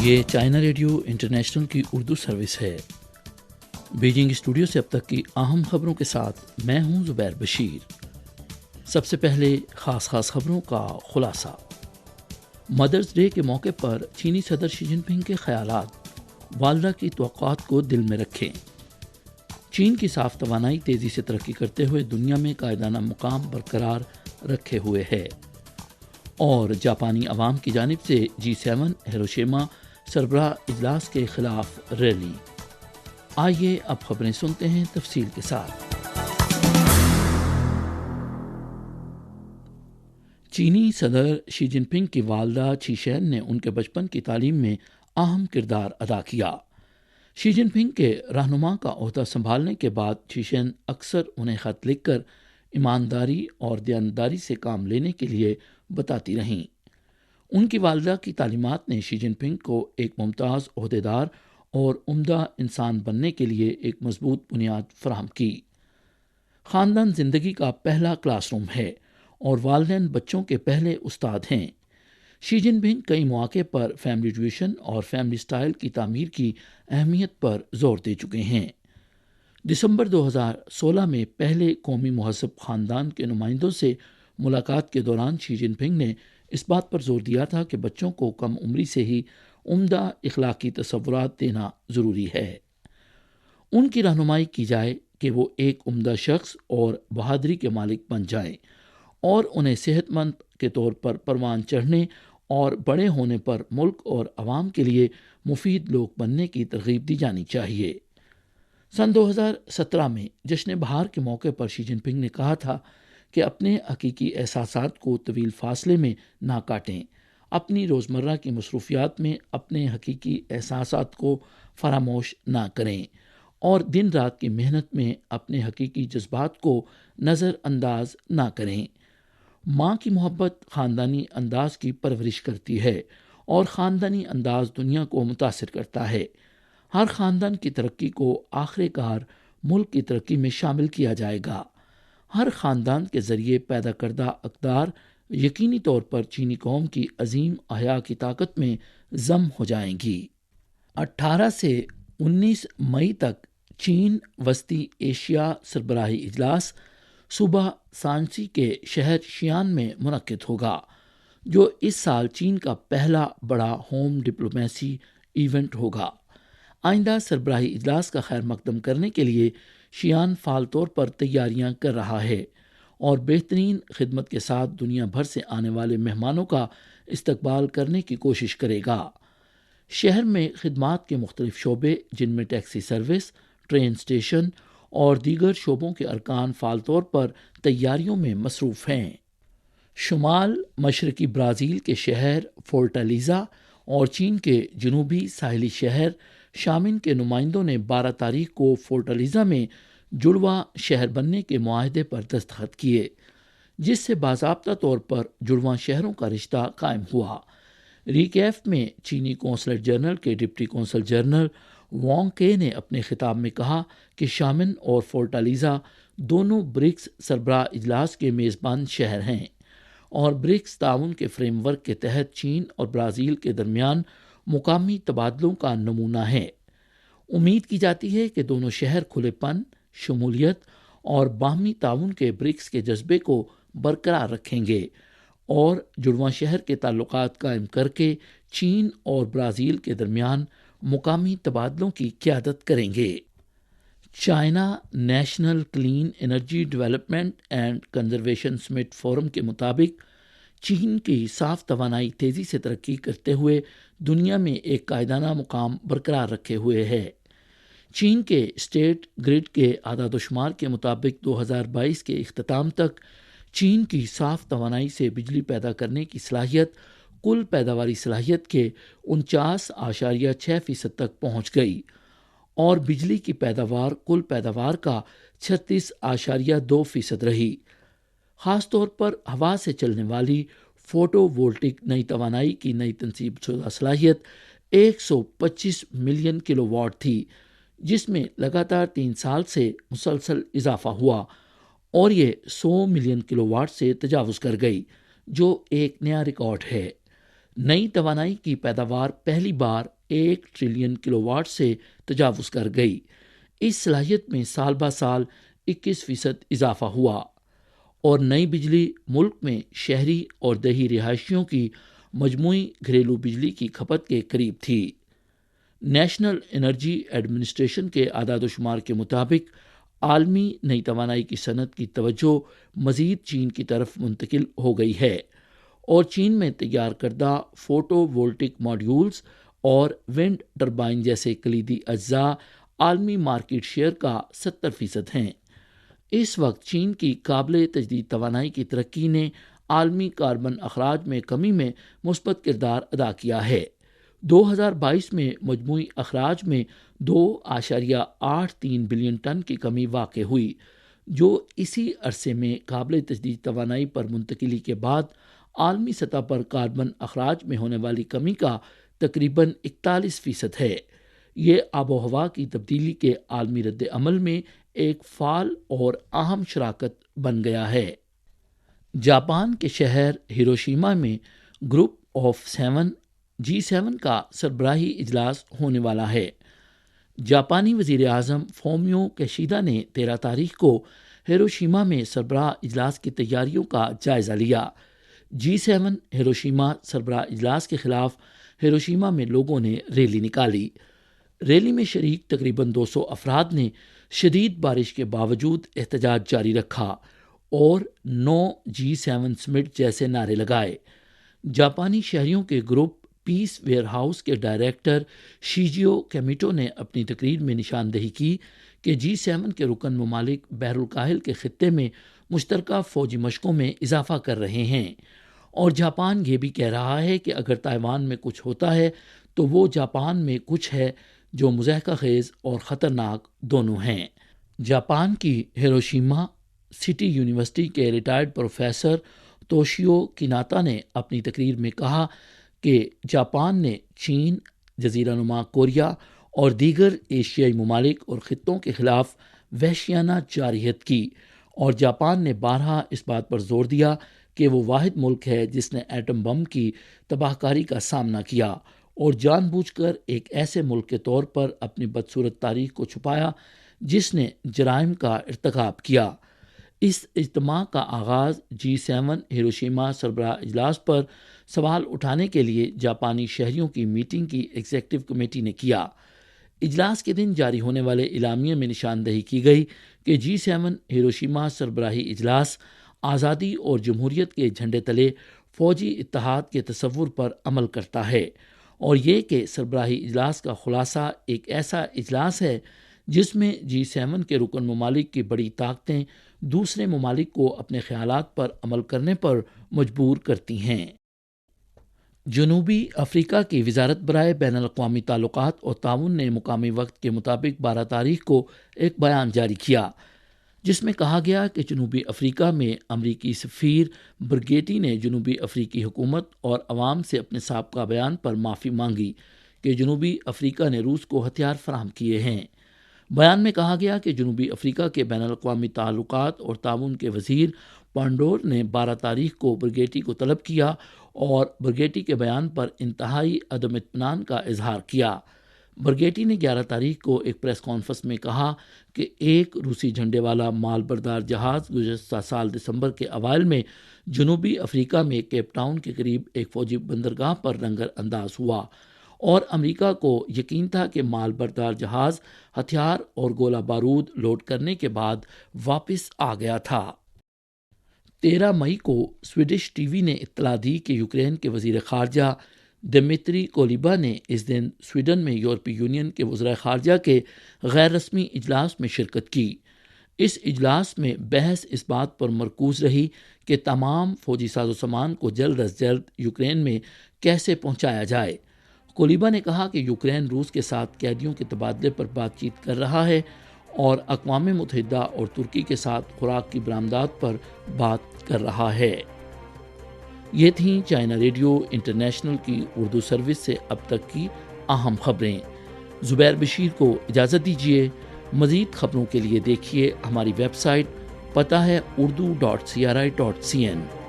یہ China radio international کی Urdu service ہے۔ بیجنگ اسٹوڈیو سے اب تک کی اہم خبروں کے ساتھ میں ہوں زبیر بشیر۔ سب سے پہلے خاص خبروں کا خلاصہ۔ مدرز ڈے کے موقع پر چینی صدر شی جن پنگ کے خیالات، والدہ کی توقعات کو دل میں رکھیں۔ چین کی صاف توانائی تیزی سے ترقی کرتے ہوئے دنیا میں قائدانہ مقام برقرار رکھے ہوئے ہے، اور جاپانی عوام کی جانب سے G7 ہیروشیما سربراہ اجلاس کے خلاف ریلی۔ آئیے اب خبریں سنتے ہیں تفصیل کے ساتھ۔ چینی صدر شی جن پنگ کی والدہ چیشین نے ان کے بچپن کی تعلیم میں اہم کردار ادا کیا۔ شی جن پنگ کے رہنما کا عہدہ سنبھالنے کے بعد چیشین اکثر انہیں خط لکھ کر ایمانداری اور دیانتداری سے کام لینے کے لیے بتاتی رہیں۔ ان کی والدہ کی تعلیمات نے شی جن پنگ کو ایک ممتاز عہدیدار اور عمدہ انسان بننے کے لیے ایک مضبوط بنیاد فراہم کی۔ خاندان زندگی کا پہلا کلاس روم ہے اور والدین بچوں کے پہلے استاد ہیں۔ شی جن پنگ کئی مواقع پر فیملی ٹیوشن اور فیملی سٹائل کی تعمیر کی اہمیت پر زور دے چکے ہیں۔ دسمبر 2016 میں پہلے قومی مہذب خاندان کے نمائندوں سے ملاقات کے دوران شی جن پنگ نے اس بات پر زور دیا تھا کہ بچوں کو کم عمری سے ہی عمدہ اخلاقی تصورات دینا ضروری ہے۔ ان کی رہنمائی کی جائے کہ وہ ایک عمدہ شخص اور بہادری کے مالک بن جائیں، اور انہیں صحت مند کے طور پر پروان چڑھنے اور بڑے ہونے پر ملک اور عوام کے لیے مفید لوگ بننے کی ترغیب دی جانی چاہیے۔ سن 2017 میں جشن بہار کے موقع پر شی جن پنگ نے کہا تھا کہ اپنے حقیقی احساسات کو طویل فاصلے میں نہ کاٹیں، اپنی روزمرہ کی مصروفیات میں اپنے حقیقی احساسات کو فراموش نہ کریں، اور دن رات کی محنت میں اپنے حقیقی جذبات کو نظر انداز نہ کریں۔ ماں کی محبت خاندانی انداز کی پرورش کرتی ہے، اور خاندانی انداز دنیا کو متاثر کرتا ہے۔ ہر خاندان کی ترقی کو آخر کار ملک کی ترقی میں شامل کیا جائے گا۔ ہر خاندان کے ذریعے پیدا کردہ اقدار یقینی طور پر چینی قوم کی عظیم احیا کی طاقت میں ضم ہو جائیں گی۔ 18 سے 19 مئی تک چین وسطی ایشیا سربراہی اجلاس صوبہ شانسی کے شہر شیان میں منعقد ہوگا، جو اس سال چین کا پہلا بڑا ہوم ڈپلومیسی ایونٹ ہوگا۔ آئندہ سربراہی اجلاس کا خیر مقدم کرنے کے لیے شیان فعال طور پر تیاریاں کر رہا ہے، اور بہترین خدمت کے ساتھ دنیا بھر سے آنے والے مہمانوں کا استقبال کرنے کی کوشش کرے گا۔ شہر میں خدمات کے مختلف شعبے، جن میں ٹیکسی سروس، ٹرین اسٹیشن اور دیگر شعبوں کے ارکان فعال طور پر تیاریوں میں مصروف ہیں۔ شمال مشرقی برازیل کے شہر فورٹالیزا اور چین کے جنوبی ساحلی شہر شامن کے نمائندوں نے 12 تاریخ کو فورٹالیزا میں جڑواں شہر بننے کے معاہدے پر دستخط کیے، جس سے باضابطہ طور پر جڑواں شہروں کا رشتہ قائم ہوا۔ ریکیف میں چینی قونصلر جنرل کے ڈپٹی قونصل جنرل وانگ کے نے اپنے خطاب میں کہا کہ شامن اور فورٹالیزا دونوں برکس سربراہ اجلاس کے میزبان شہر ہیں، اور برکس تعاون کے فریم ورک کے تحت چین اور برازیل کے درمیان مقامی تبادلوں کا نمونہ ہے۔ امید کی جاتی ہے کہ دونوں شہر کھلے پن، شمولیت اور باہمی تعاون کے برکس کے جذبے کو برقرار رکھیں گے، اور جڑواں شہر کے تعلقات قائم کر کے چین اور برازیل کے درمیان مقامی تبادلوں کی قیادت کریں گے۔ China national clean energy development and conservation summit forum کے مطابق چین کی صاف توانائی تیزی سے ترقی کرتے ہوئے دنیا میں ایک قائدانہ مقام برقرار رکھے ہوئے ہے۔ چین کے اسٹیٹ گرڈ کے اعداد و شمار کے مطابق 2022 کے اختتام تک چین کی صاف توانائی سے بجلی پیدا کرنے کی صلاحیت کل پیداواری صلاحیت کے 49.6% تک پہنچ گئی، اور بجلی کی پیداوار کل پیداوار کا 36.2% رہی۔ خاص طور پر ہوا سے چلنے والی فوٹو وولٹک نئی توانائی کی نئی تنصیب شدہ صلاحیت 125 ملین کلو واٹ تھی، جس میں لگاتار 3 سال سے مسلسل اضافہ ہوا، اور یہ 100 ملین کلو واٹ سے تجاوز کر گئی، جو ایک نیا ریکارڈ ہے۔ نئی توانائی کی پیداوار پہلی بار 1 ٹریلین کلو واٹ سے تجاوز کر گئی۔ اس صلاحیت میں سال بہ سال 21% اضافہ ہوا اور نئی بجلی ملک میں شہری اور دیہی رہائشیوں کی مجموعی گھریلو بجلی کی کھپت کے قریب تھی۔ نیشنل انرجی ایڈمنسٹریشن کے اعداد و شمار کے مطابق عالمی نئی توانائی کی صنعت کی توجہ مزید چین کی طرف منتقل ہو گئی ہے اور چین میں تیار کردہ فوٹو وولٹک ماڈیولز اور ونڈ ٹربائن جیسے کلیدی اجزاء عالمی مارکیٹ شیئر کا 70% ہیں۔ اس وقت چین کی قابل تجدید توانائی کی ترقی نے عالمی کاربن اخراج میں کمی میں مثبت کردار ادا کیا ہے۔ 2022 میں مجموعی اخراج میں 2.83 بلین ٹن کی کمی واقع ہوئی، جو اسی عرصے میں قابل تجدید توانائی پر منتقلی کے بعد عالمی سطح پر کاربن اخراج میں ہونے والی کمی کا تقریباً 41% ہے۔ یہ آب و ہوا کی تبدیلی کے عالمی رد عمل میں ایک فعال اور اہم شراکت بن گیا ہے۔ جاپان کے شہر ہیروشیما میں گروپ آف 7 G7 کا سربراہی اجلاس ہونے والا ہے۔ جاپانی وزیر اعظم فومیو کیشیدا نے 13 تاریخ کو ہیروشیما میں سربراہ اجلاس کی تیاریوں کا جائزہ لیا۔ G7 ہیروشیما سربراہ اجلاس کے خلاف ہیروشیما میں لوگوں نے ریلی نکالی۔ ریلی میں شریک تقریباً 200 افراد نے شدید بارش کے باوجود احتجاج جاری رکھا اور نو G7 سمٹ جیسے نعرے لگائے۔ جاپانی شہریوں کے گروپ پیس ویئر ہاؤس کے ڈائریکٹر شیجیو کیمیٹو نے اپنی تقریر میں نشاندہی کی کہ G7 کے رکن ممالک بحر الکاہل کے خطے میں مشترکہ فوجی مشقوں میں اضافہ کر رہے ہیں، اور جاپان یہ بھی کہہ رہا ہے کہ اگر تائیوان میں کچھ ہوتا ہے تو وہ جاپان میں کچھ ہے جو مضحکہ خیز اور خطرناک دونوں ہیں۔ جاپان کی ہیروشیما سٹی یونیورسٹی کے ریٹائرڈ پروفیسر توشیو کیناتا نے اپنی تقریر میں کہا کہ جاپان نے چین، جزیرہ نما کوریا اور دیگر ایشیائی ممالک اور خطوں کے خلاف وحشیانہ جارحیت کی، اور جاپان نے بارہا اس بات پر زور دیا کہ وہ واحد ملک ہے جس نے ایٹم بم کی تباہ کاری کا سامنا کیا اور جان بوجھ کر ایک ایسے ملک کے طور پر اپنی بدصورت تاریخ کو چھپایا جس نے جرائم کا ارتکاب کیا۔ اس اجتماع کا آغاز G7 ہیروشیما سربراہ اجلاس پر سوال اٹھانے کے لیے جاپانی شہریوں کی میٹنگ کی ایگزیکٹو کمیٹی نے کیا۔ اجلاس کے دن جاری ہونے والے اعلامیے میں نشاندہی کی گئی کہ G7 ہیروشیما سربراہی اجلاس آزادی اور جمہوریت کے جھنڈے تلے فوجی اتحاد کے تصور پر عمل کرتا ہے، اور یہ کہ سربراہی اجلاس کا خلاصہ ایک ایسا اجلاس ہے جس میں G7 کے رکن ممالک کی بڑی طاقتیں دوسرے ممالک کو اپنے خیالات پر عمل کرنے پر مجبور کرتی ہیں۔ جنوبی افریقہ کی وزارت برائے بین الاقوامی تعلقات اور تعاون نے مقامی وقت کے مطابق 12 تاریخ کو ایک بیان جاری کیا جس میں کہا گیا کہ جنوبی افریقہ میں امریکی سفیر برگیٹی نے جنوبی افریقی حکومت اور عوام سے اپنے سابقہ بیان پر معافی مانگی کہ جنوبی افریقہ نے روس کو ہتھیار فراہم کیے ہیں۔ بیان میں کہا گیا کہ جنوبی افریقہ کے بین الاقوامی تعلقات اور تعاون کے وزیر پانڈور نے 12 تاریخ کو برگیٹی کو طلب کیا اور برگیٹی کے بیان پر انتہائی عدم اطمینان کا اظہار کیا۔ برگیٹی نے 11 تاریخ کو ایک پریس کانفرنس میں کہا کہ ایک روسی جھنڈے والا مال بردار جہاز گزشتہ سال دسمبر کے اوائل میں جنوبی افریقہ میں کیپ ٹاؤن کے قریب ایک فوجی بندرگاہ پر رنگر انداز ہوا، اور امریکہ کو یقین تھا کہ مال بردار جہاز ہتھیار اور گولہ بارود لوڈ کرنے کے بعد واپس آ گیا تھا۔ 13 مئی کو سویڈش ٹی وی نے اطلاع دی کہ یوکرین کے وزیر خارجہ دمیتری کولیبا نے اس دن سویڈن میں یورپی یونین کے وزراء خارجہ کے غیر رسمی اجلاس میں شرکت کی۔ اس اجلاس میں بحث اس بات پر مرکوز رہی کہ تمام فوجی ساز و سامان کو جلد از جلد یوکرین میں کیسے پہنچایا جائے۔ کولیبا نے کہا کہ یوکرین روس کے ساتھ قیدیوں کے تبادلے پر بات چیت کر رہا ہے اور اقوام متحدہ اور ترکی کے ساتھ خوراک کی برآمدات پر بات کر رہا ہے۔ یہ تھیں چائنا ریڈیو انٹرنیشنل کی اردو سروس سے اب تک کی اہم خبریں۔ زبیر بشیر کو اجازت دیجیے۔ مزید خبروں کے لیے دیکھیے ہماری ویب سائٹ، پتہ ہے urdu.cri.cn۔